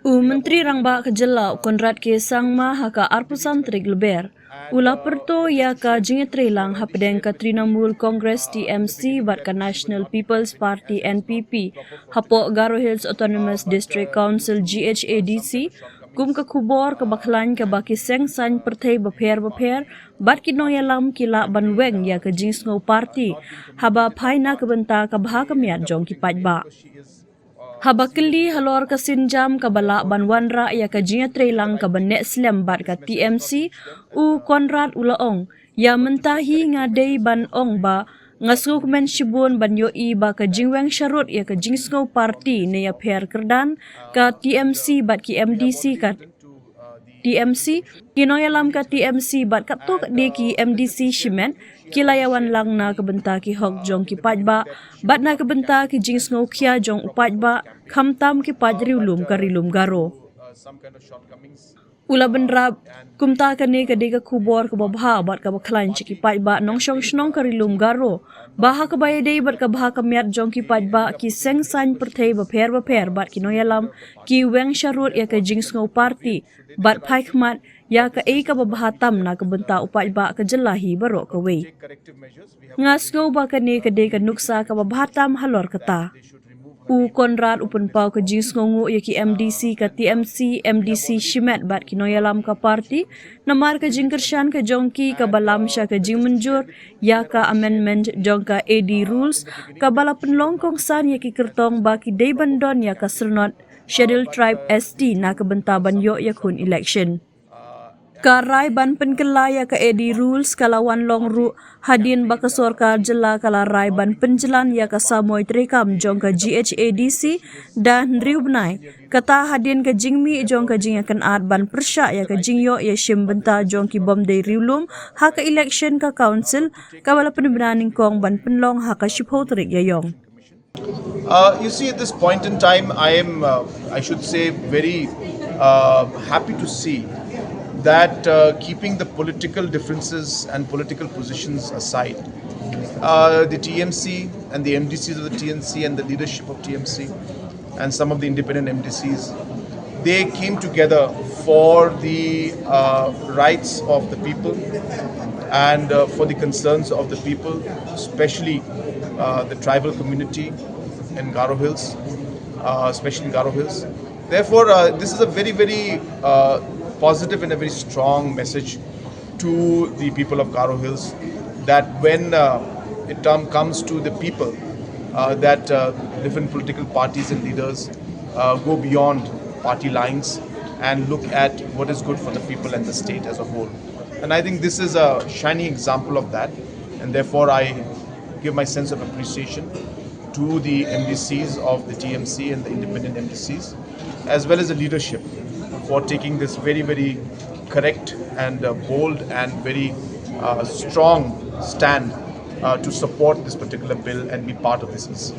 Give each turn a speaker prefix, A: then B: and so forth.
A: Menteri Rangba Kejela Konrad ke Sangma haka arpusan trik leber. Ula Pyrto ya ka jingtreilang hapdeng ka Trinamool Congress TMC bat ka National People's Party NPP hapo Garo Hills Autonomous District Council GHADC kum ka kubor ka baklan ka baki seng san pertai beper bat kinong yalam kila banweng ya ka jingsngew party haba paina ka benta ka baha kamiat jong ki paidbah. Habakeli halor ka sinjam ka bala banwanra ya ka jingtreilang ka banek slam bat ka TMC u Konrad ulaong ya mentahi ngadei ban ong ba ngasu kemen shibun ban yoi ba ka jingweng syarut ya ka jingsngew party ne ya pher kerdan ka TMC bat ki MDC ka TMC kinoyalam ka TMC bat katok di ki MDC Shimen kilayawan lang na kebenta ki hok jong ki paidbah bat na kebenta ki jingsngew kia jong upaidbah khamtam ki pajriulum karilum garo ula benrab kumta kane ka dega kubor ka babha bat ka baklan ki paidbah nong shong shnong karilum garo baha ka bayadei bat ka baha ka miat jong ki paidbah ki seng san perthei beper bat kinoyalam ki weng syarut ya ka jingsngew party bat pai khmat ya ka ei ka babahatam na ka benta upaidbah ka jelahi barok ka wei ngasngew ba kane ka de ka nuksa ka babahatam halor kata u Konrad upun pau ka jingsngew ya ki MDC ka TMC MDC Shimet bat kinoyalam ka party namar ka jingkershan ka jongki ka balam sya ka jingmenjur ya ka amendment jong ka AD rules ka bala penlong kongsan ya ki kertong ba ki dei bandon ya ka sernot Scheduled Tribe ST na kebenta banyo ya kun election. Karai ban penkelaya ka AD rules kalawan long ru hadin bakasor ka jela kala rai ban penjelan ya ka samoy trekam jong ka GHADC dan riubnai kata hadin ka jingmi jong ka jing akan ad ban persya ya ka jingyo ya shim benta jong ki bom dei riulum ha ka election ka council ka bala penibnaning kong ban penlong ha ka shipho trik ya yong.
B: You see, at this point in time, I should say, very happy to see that keeping the political differences and political positions aside, the TMC and the MDCs of the TNC and the leadership of TMC and some of the independent MDCs, they came together for the rights of the people and for the concerns of the people, especially the tribal community in Garo Hills, especially in Garo Hills. Therefore, this is a very, very positive and a very strong message to the people of Garo Hills that when it comes to the people, that different political parties and leaders go beyond party lines and look at what is good for the people and the state as a whole. And I think this is a shining example of that, and therefore I give my sense of appreciation to the MDCs of the TMC and the independent MDCs, as well as the leadership for taking this very, very correct and bold and very strong stand to support this particular bill and be part of this.